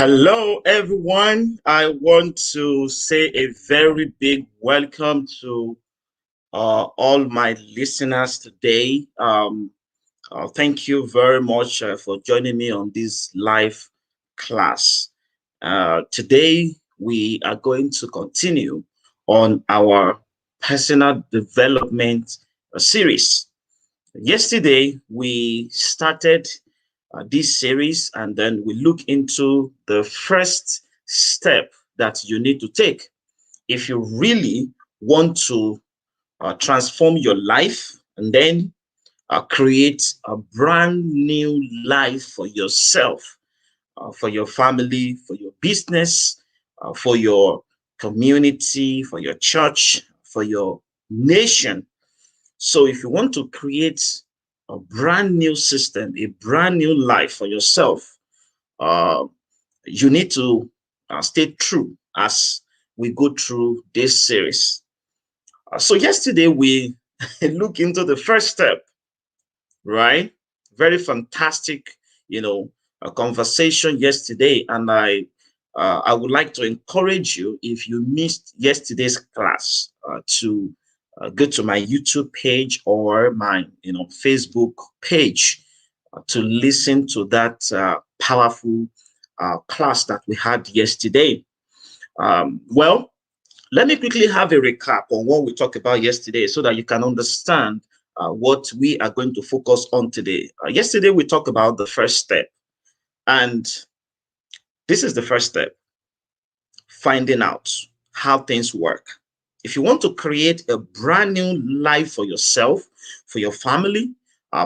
Hello, everyone. I want to say a very big welcome to all my listeners today. Thank you very much for joining me on this live class. Today, we are going to continue on our personal development series. Yesterday, we started this series and then we look into the first step that you need to take if you really want to transform your life and then create a brand new life for yourself, for your family, for your business, for your community, for your church, for your nation. So if you want to create a brand new system, a brand new life for yourself, uh, you need to stay true as we go through this series. So yesterday we look into the first step, right? Very fantastic, a conversation yesterday, and I would like to encourage you if you missed yesterday's class to go to my YouTube page or my Facebook page to listen to that powerful class that we had yesterday. Well, let me quickly have a recap on what we talked about yesterday so that you can understand what we are going to focus on today. Yesterday, we talked about the first step, and this is the first step: finding out how things work. If you want to create a brand new life for yourself, for your family,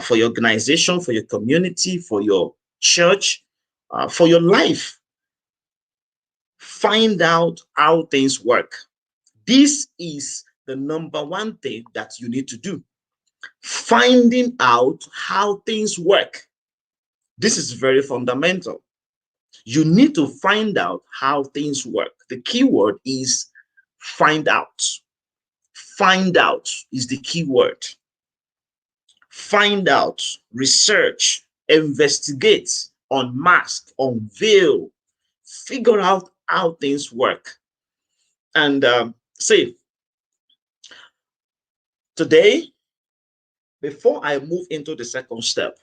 for your organization, for your community, for your church, for your life, find out how things work. This is the number one thing that you need to do. Finding out how things work. This is very fundamental. You need to find out how things work. The key word is find out. Find out is the key word. Find out, research, investigate, unmask, unveil, figure out how things work. And see, today, before I move into the second step,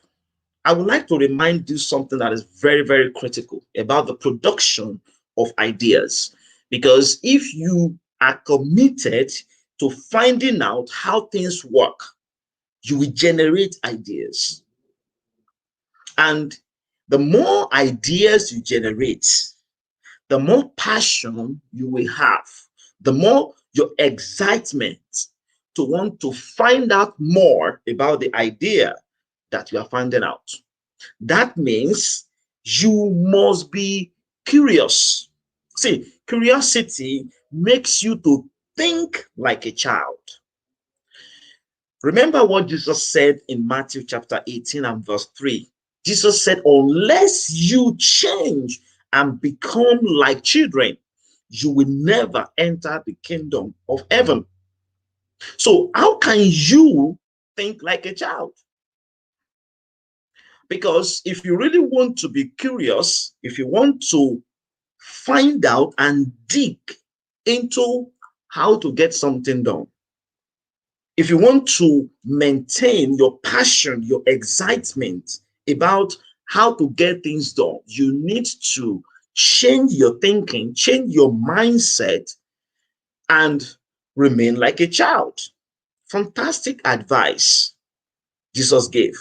I would like to remind you something that is very, very critical about the production of ideas. Because if you are committed to finding out how things work, you will generate ideas. And the more ideas you generate, the more passion you will have, the more your excitement to want to find out more about the idea that you are finding out. That means you must be curious. See, curiosity makes you to think like a child. Remember what Jesus said in Matthew chapter 18 and verse 3. Jesus said, unless you change and become like children, you will never enter the kingdom of heaven. So how can you think like a child? Because if you really want to be curious, if you want to find out and dig into how to get something done, if you want to maintain your passion, your excitement about how to get things done, you need to change your thinking, change your mindset, and remain like a child. Fantastic advice Jesus gave.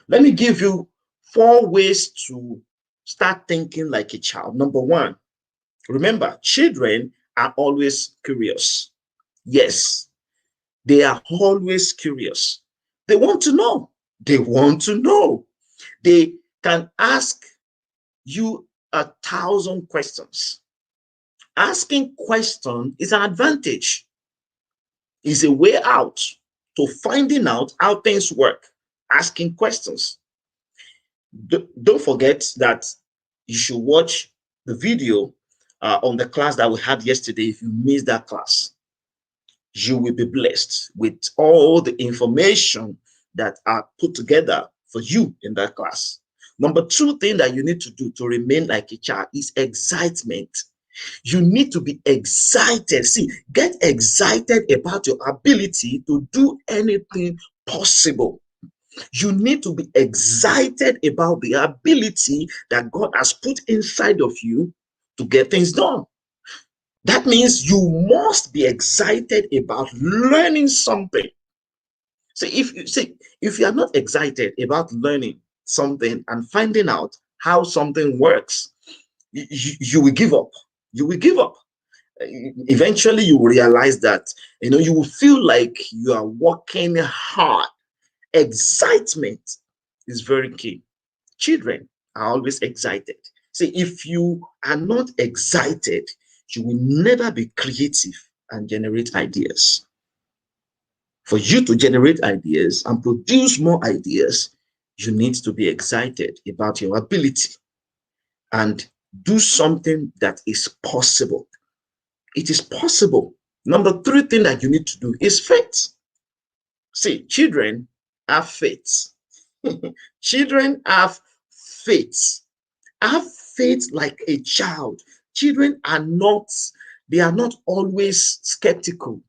Let me give you 4 ways to start thinking like a child. Number one, remember, children are always curious. Yes, they are always curious. They want to know. They want to know. They can ask you 1,000 questions. Asking questions is an advantage, is a way out to finding out how things work. Asking questions. Don't forget that you should watch the video on the class that we had yesterday. If you missed that class, you will be blessed with all the information that are put together for you in that class. Number two thing that you need to do to remain like a child is excitement. You need to be excited. See, get excited about your ability to do anything possible. You need to be excited about the ability that God has put inside of you to get things done. That means you must be excited about learning something. If you are not excited about learning something and finding out how something works, you will give up. You will give up. Eventually, you will realize that you will feel like you are working hard. Excitement is very key. Children are always excited. See, if you are not excited, you will never be creative and generate ideas. For you to generate ideas and produce more ideas, you need to be excited about your ability and do something that is possible. It is possible. Number three thing that you need to do is faith. See, children have faith. Children have faith. Have faith like a child. Children are not, they are not always skeptical,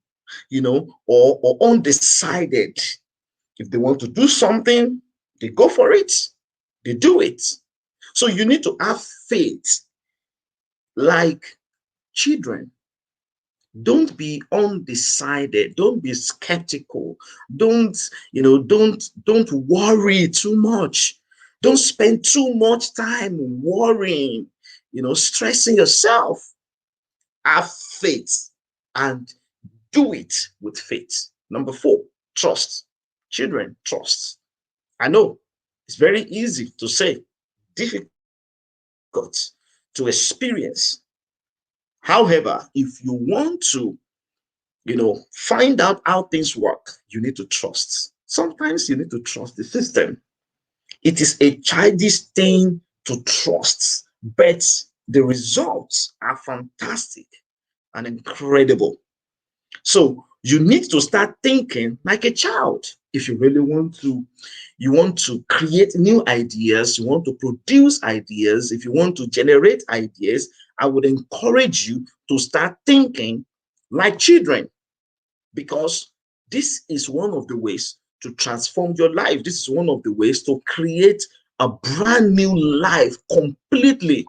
or undecided. If they want to do something, they go for it. They do it. So you need to have faith like children. Don't be undecided. Don't be skeptical. Don't worry too much. Don't spend too much time worrying, stressing yourself. Have faith and do it with faith. Number four, trust. Children, trust. I know it's very easy to say, difficult to experience. However, if you want to, find out how things work, you need to trust. Sometimes you need to trust the system. It is a childish thing to trust, but the results are fantastic and incredible. So you need to start thinking like a child. If you really want to create new ideas, you want to produce ideas, if you want to generate ideas, I would encourage you to start thinking like children, because this is one of the ways to transform your life. This is one of the ways to create a brand new life completely.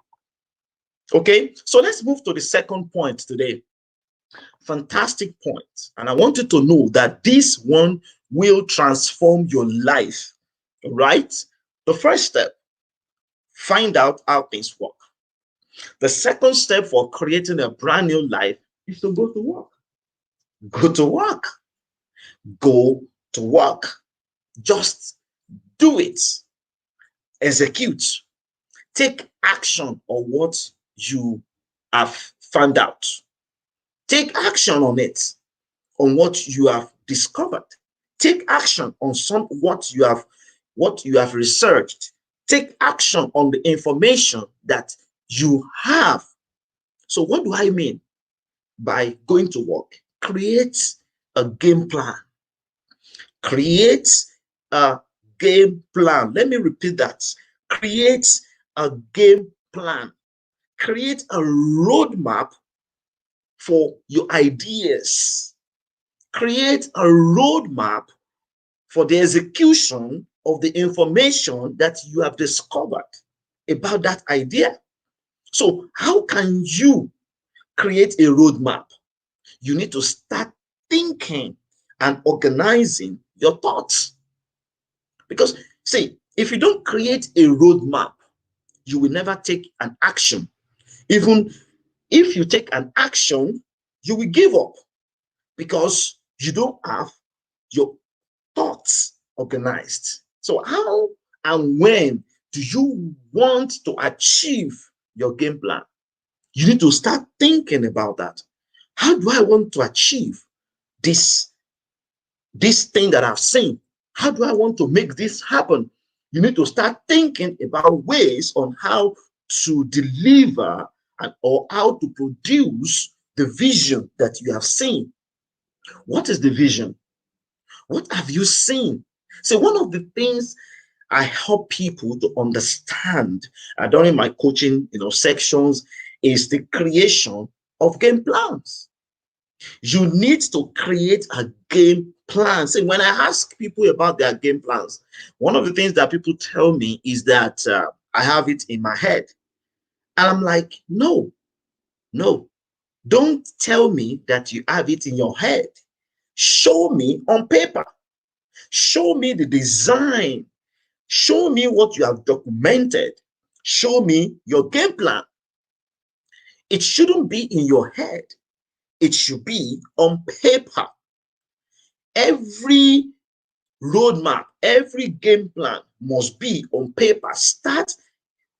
Okay, so let's move to the second point today. Fantastic point. And I want you to know that this one will transform your life. Right? The first step, find out how things work. The second step for creating a brand new life is to go to work. Go to work. Go to work. Just do it. Execute. Take action on what you have found out. Take action on it, on what you have discovered. Take action on what you have researched. Take action on the information that you have. So what do I mean by going to work? Create a game plan. Create a game plan. Let me repeat that. Create a game plan. Create a roadmap for your ideas. Create a roadmap for the execution of the information that you have discovered about that idea. So how can you create a roadmap? You need to start thinking and organizing your thoughts. Because, see, if you don't create a roadmap, you will never take an action. Even if you take an action, you will give up because you don't have your thoughts organized. So how and when do you want to achieve your game plan? You need to start thinking about that. How do I want to achieve this thing that I've seen? How do I want to make this happen? You need to start thinking about ways on how to deliver or how to produce the vision that you have seen. What is the vision? What have you seen? So one of the things I help people to understand during my coaching, sections is the creation of game plans. You need to create a game plan. See, when I ask people about their game plans, one of the things that people tell me is that I have it in my head. And I'm like, no, no, don't tell me that you have it in your head. Show me on paper. Show me the design. Show me what you have documented. Show me your game plan. It shouldn't be in your head. It should be on paper. Every roadmap, every game plan must be on paper. Start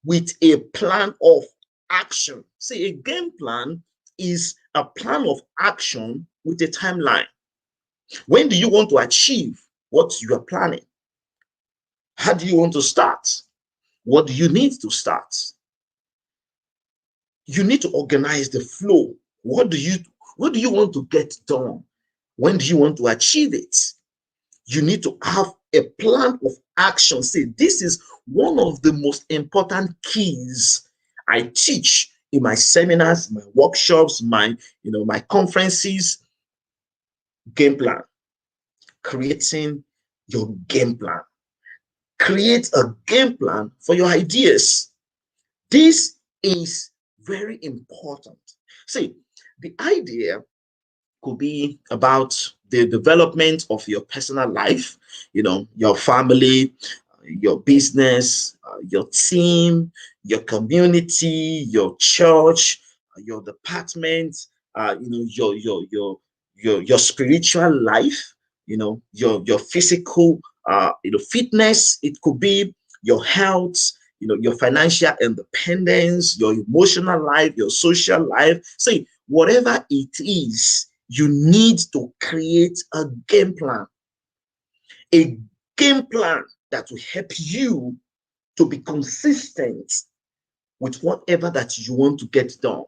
with a plan of action. See, a game plan is a plan of action with a timeline. When do you want to achieve what you are planning? How do you want to start? What do you need to start? You need to organize the flow. What do you want to get done? When do you want to achieve it? You need to have a plan of action. See, this is one of the most important keys I teach in my seminars, my workshops, my conferences. Game plan. Creating your game plan. Create a game plan for your ideas. This is very important. See, the idea could be about the development of your personal life, your family, your business, your team, your community, your church, your department, your spiritual life, your physical, fitness. It could be your health, your financial independence, your emotional life, your social life. See, whatever it is, you need to create a game plan. A game plan that will help you to be consistent with whatever that you want to get done.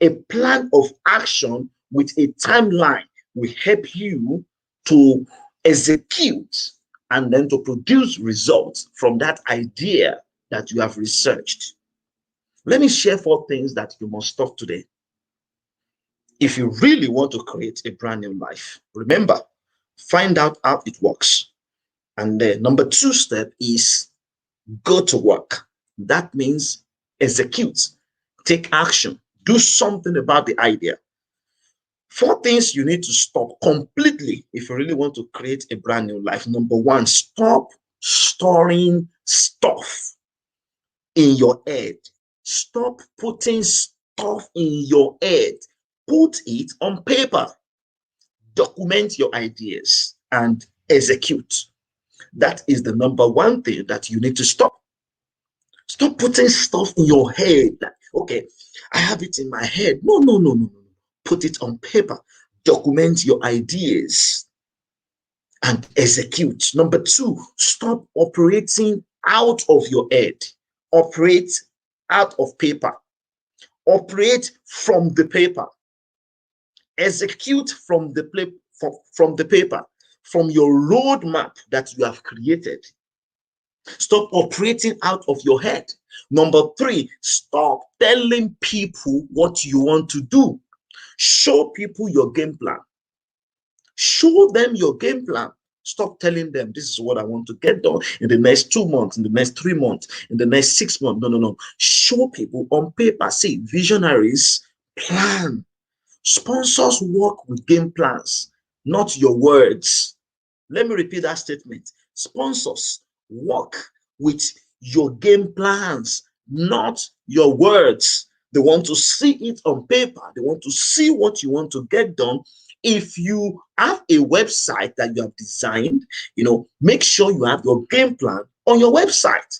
A plan of action with a timeline will help you to execute and then to produce results from that idea that you have researched. Let me share 4 things that you must stop today if you really want to create a brand new life. Remember, find out how it works. And the number 2 step is go to work. That means execute, take action, do something about the idea. 4 things you need to stop completely if you really want to create a brand new life. Number 1, stop storing stuff in your head. Stop putting stuff in your head. Put it on paper. Document your ideas and execute. That is the number 1 thing that you need to stop. Stop putting stuff in your head. Like, okay, I have it in my head. No, no, no, no, no. Put it on paper. Document your ideas and execute. Number 2, stop operating out of your head. Operate out of paper. Operate from the paper. Execute from the paper, from your roadmap that you have created. Stop operating out of your head. Number 3, stop telling people what you want to do. Show people your game plan. Show them your game plan. Stop telling them this is what I want to get done in the next 2 months, in the next 3 months, in the next 6 months. No, no, no. Show people on paper. See, visionaries plan. Sponsors work with game plans, not your words. Let me repeat that statement. Sponsors work with your game plans, not your words. They want to see it on paper. They want to see what you want to get done. If you have a website that you have designed, make sure you have your game plan on your website.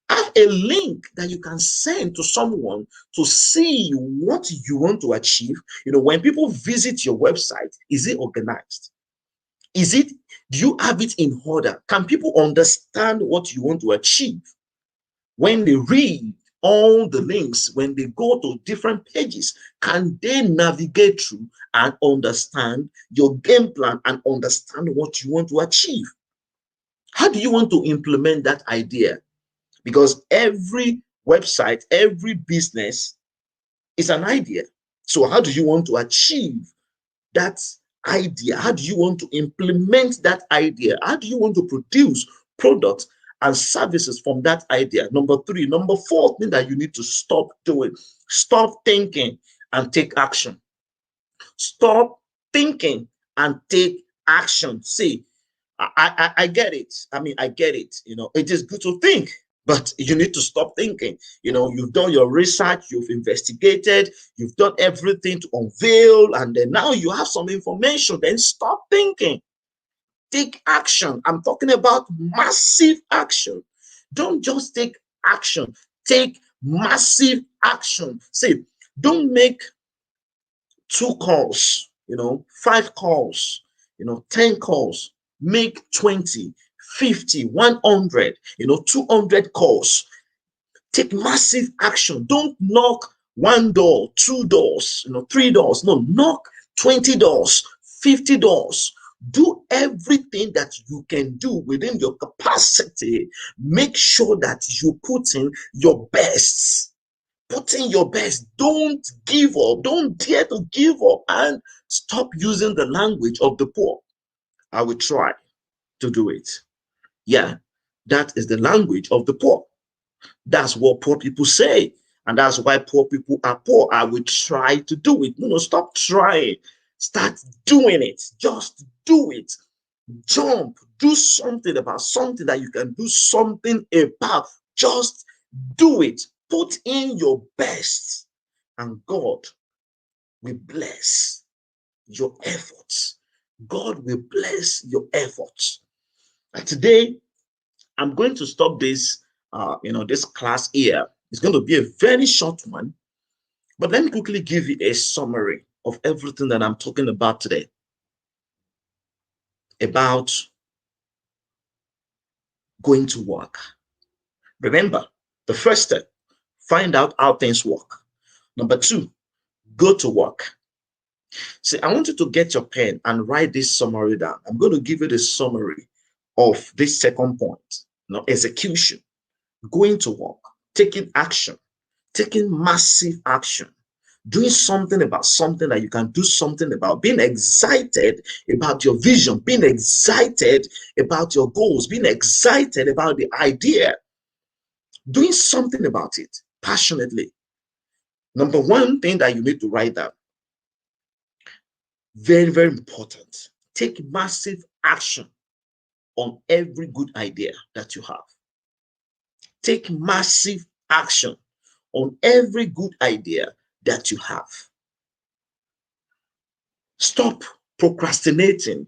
Have a link that you can send to someone to see what you want to achieve. When people visit your website, is it organized? Do you have it in order? Can people understand what you want to achieve? When they read all the links, when they go to different pages, can they navigate through and understand your game plan and understand what you want to achieve? How do you want to implement that idea? Because every website, every business is an idea. So, how do you want to achieve that idea? How do you want to implement that idea? How do you want to produce products and services from that idea? Number three. Number four thing that you need to stop doing: stop thinking and take action. Stop thinking and take action. See, I get it. I mean, I get it. It is good to think, but you need to stop thinking. You've done your research, you've investigated, you've done everything to unveil, and then now you have some information. Then stop thinking. Take action. I'm talking about massive action. Don't just take action, take massive action. See, don't make 2 calls, 5 calls, 10 calls, make 20, 50, 100, 200 calls. Take massive action. Don't knock one door, 2 doors, 3 doors. No, knock 20 doors, 50 doors. Do everything that you can do within your capacity. Make sure that you put in your best. Put in your best. Don't give up. Don't dare to give up, and stop using the language of the poor. I will try to do it. Yeah, that is the language of the poor. That's what poor people say. And that's why poor people are poor. I will try to do it. No, stop trying. Start doing it. Just do it. Jump. Do something about something that you can do something about. Just do it. Put in your best, and God will bless your efforts. God will bless your efforts. And today, I'm going to stop this class here. It's going to be a very short one, but let me quickly give you a summary of everything that I'm talking about today. About going to work. Remember, the first step, find out how things work. Number two, go to work. See, I want you to get your pen and write this summary down. I'm going to give you the summary of this second point. Execution, going to work, taking action, taking massive action, doing something about something that you can do something about, being excited about your vision, being excited about your goals, being excited about the idea, doing something about it passionately. Number one thing that you need to write down, very, very important, take massive action on every good idea that you have. Take massive action on every good idea that you have. Stop procrastinating.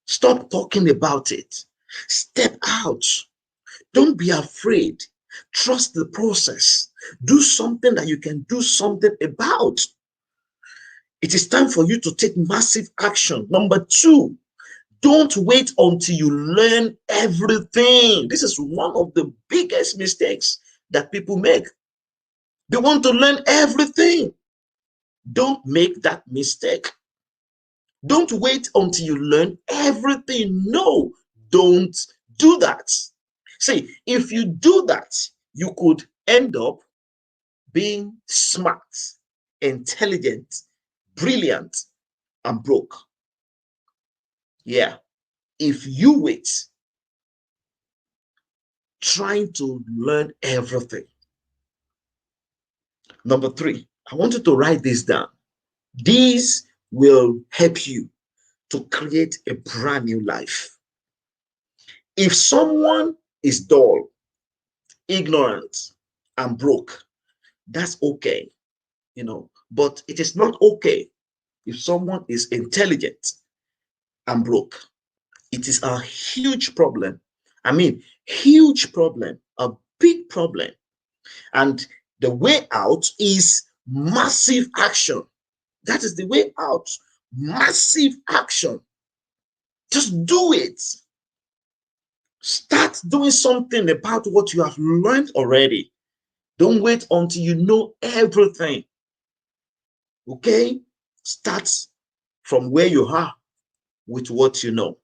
Stop talking about it. Step out. Don't be afraid. Trust the process. Do something that you can do something about. It is time for you to take massive action. Number two, don't wait until you learn everything. This is one of the biggest mistakes that people make. They want to learn everything. Don't make that mistake. Don't wait until you learn everything. No, don't do that. See, if you do that, you could end up being smart, intelligent, brilliant, and broke. Yeah. If you wait, trying to learn everything. Number three, I want you to write this down. These will help you to create a brand new life. If someone is dull, ignorant, and broke, that's okay, but it is not okay if someone is intelligent and broke. It is a huge problem. I mean, huge problem, a big problem. And the way out is massive action. That is the way out. Massive action. Just do it. Start doing something about what you have learned already. Don't wait until you know everything. Okay? Start from where you are with what you know.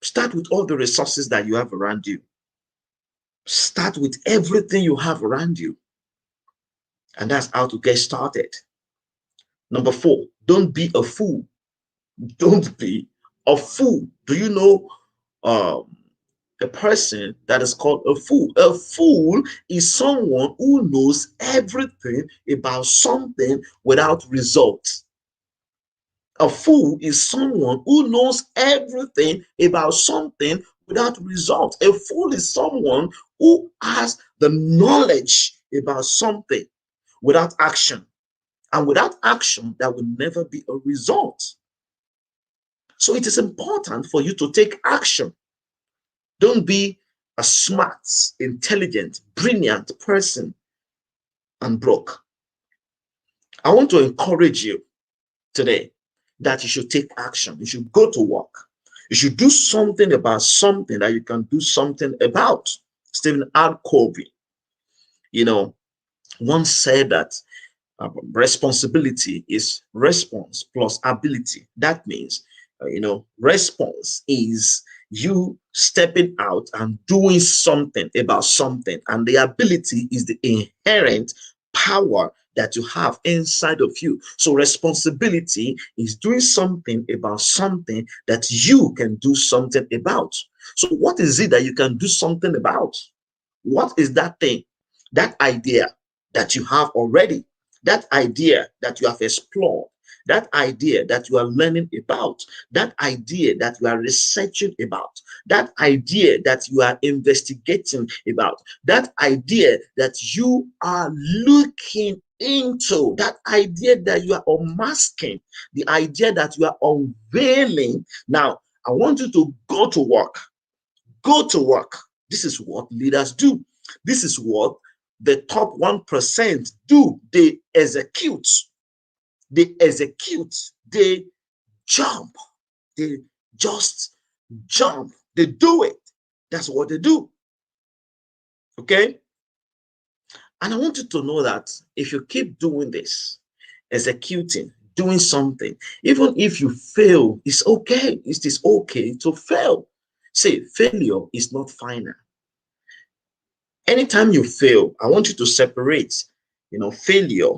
Start with all the resources that you have around you. Start with everything you have around you. And that's how to get started. Number four, don't be a fool. Don't be a fool. Do you know um, a person that is called a fool? A fool is someone who knows everything about something without results. A fool is someone who knows everything about something without results. A fool is someone who has the knowledge about something without action. And without action, there will never be a result. So it is important for you to take action. Don't be a smart, intelligent, brilliant person and broke. I want to encourage you today that you should take action. You should go to work. You should do something about something that you can do something about. Stephen R. Covey, you know, once said that responsibility is response plus ability. That means, response is you stepping out and doing something about something, and the ability is the inherent power that you have inside of you. So responsibility is doing something about something that you can do something about. So what is it that you can do something about? What is that thing, that idea that you have already, that idea that you have explored, that idea that you are learning about, that idea that you are researching about, that idea that you are investigating about, that idea that you are looking into, that idea that you are unmasking, the idea that you are unveiling? Now, I want you to go to work. Go to work. This is what leaders do. This is what the top 1% do. They execute. They execute. They jump. They just jump. They do it. That's what they do. Okay? And I want you to know that if you keep doing this, executing, doing something, even if you fail, it's okay. It is okay to fail. Say, failure is not final. Anytime you fail, I want you to separate, failure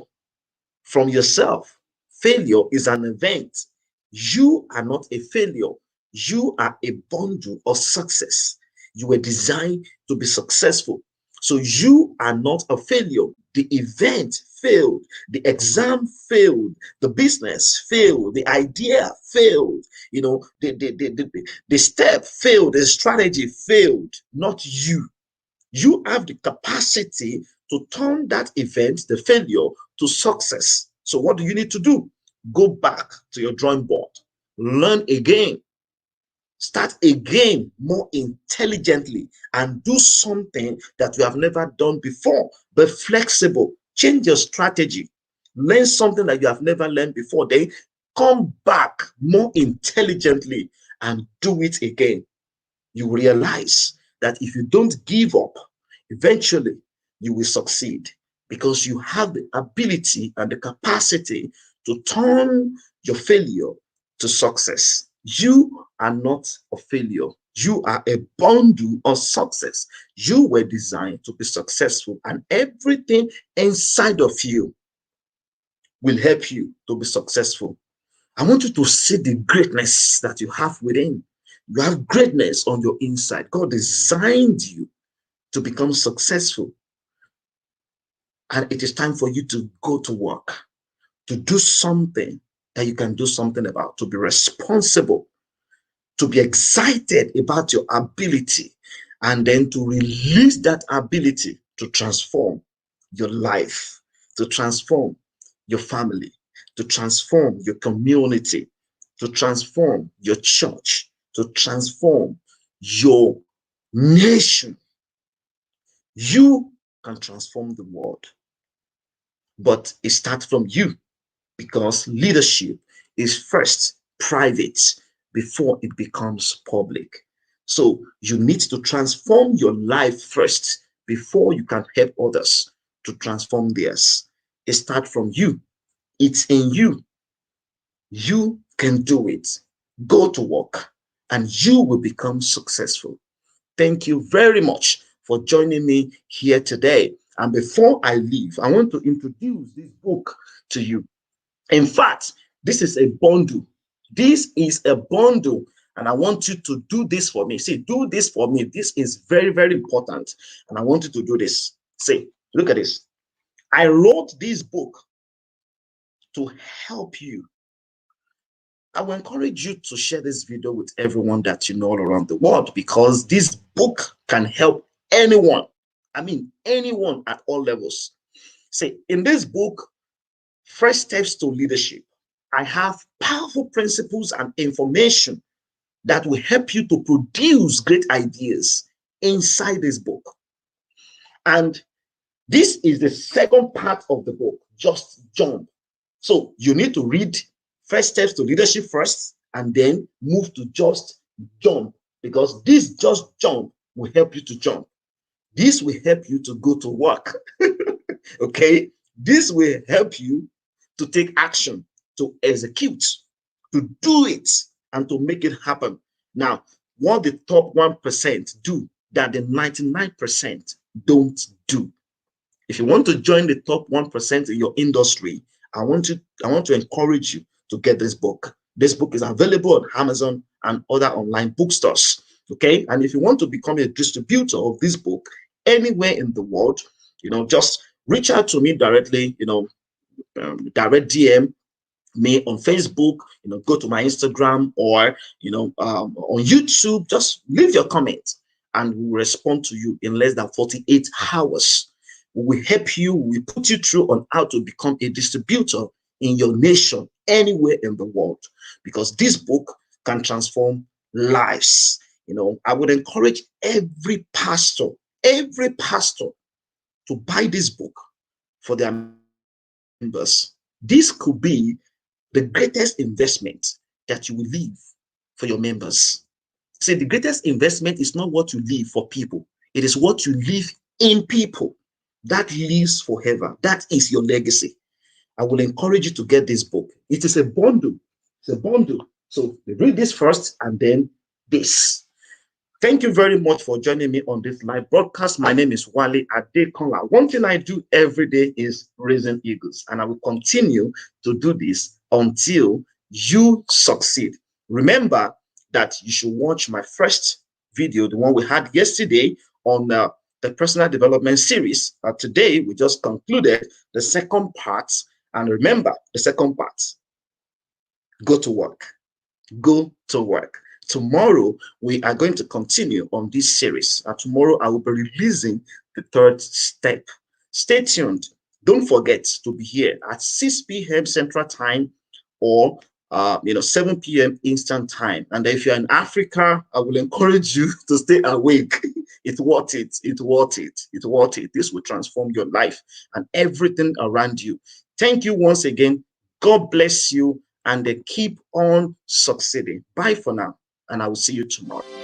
from yourself. Failure is an event. You are not a failure. You are a bundle of success. You were designed to be successful. So you are not a failure. The event failed. The exam failed. The business failed. The idea failed. The step failed. The strategy failed. Not you. You have the capacity to turn that event, the failure, to success. So what do you need to do? Go back to your drawing board, learn again, start again more intelligently, and do something that you have never done before. Be flexible, change your strategy, learn something that you have never learned before. Then come back more intelligently and do it again. You realize that if you don't give up, eventually you will succeed, because you have the ability and the capacity to turn your failure to success. You are not a failure. You are a bundle of success. You were designed to be successful, and everything inside of you will help you to be successful. I want you to see the greatness that you have within. You have greatness on your inside. God designed you to become successful. And it is time for you to go to work, to do something that you can do something about, to be responsible, to be excited about your ability, and then to release that ability to transform your life, to transform your family, to transform your community, to transform your church, to transform your nation. You can transform the world, but it starts from you, because leadership is first private before it becomes public. So you need to transform your life first before you can help others to transform theirs. It starts from you. It's in you. You can do it. Go to work. and you will become successful. Thank you very much for joining me here today. And before I leave, I want to introduce this book to you. In fact, this is a bundle. This is a bundle. And I want you to do this for me. See, do this for me. This is very, very important. And I want you to do this. See, look at this. I wrote this book to help you. I will encourage you to share this video with everyone that you know all around the world, because this book can help anyone. I mean, anyone at all levels. See, in this book, First Steps to Leadership, I have powerful principles and information that will help you to produce great ideas inside this book. And this is the second part of the book, Just Jump. So you need to read First Steps to Leadership first, and then move to Just Jump, because this Just Jump will help you to jump. This will help you to go to work. Okay? This will help you to take action, to execute, to do it, and to make it happen. Now, what the top 1% do that the 99% don't do. If you want to join the top 1% in your industry, I want to encourage you to get this book. This book is available on Amazon and other online bookstores. Okay. And if you want to become a distributor of this book anywhere in the world, just reach out to me directly, direct DM me on Facebook, go to my Instagram, or on YouTube. Just leave your comment and we'll respond to you in less than 48 hours. We will help you, we put you through on how to become a distributor in your nation, anywhere in the world, because this book can transform lives. I would encourage every pastor to buy this book for their members. This could be the greatest investment that you will leave for your members. See, the greatest investment is not what you leave for people, it is what you leave in people. That lives forever. That is your legacy. I will encourage you to get this book. It is a bundle. It's a bundle. So read this first and then this. Thank you very much for joining me on this live broadcast. My name is Wale Adekola. One thing I do every day is raising eagles, and I will continue to do this until you succeed. Remember that you should watch my first video, the one we had yesterday on the personal development series. Today, we just concluded the second part. And remember, the second part, go to work. Go to work. Tomorrow, we are going to continue on this series. Tomorrow, I will be releasing the third step. Stay tuned. Don't forget to be here at 6 p.m. Central Time, or 7 p.m. Eastern Time. And if you're in Africa, I will encourage you to stay awake. It's worth it. It's worth it. It's worth it. This will transform your life and everything around you. Thank you once again. God bless you, and keep on succeeding. Bye for now, and I will see you tomorrow.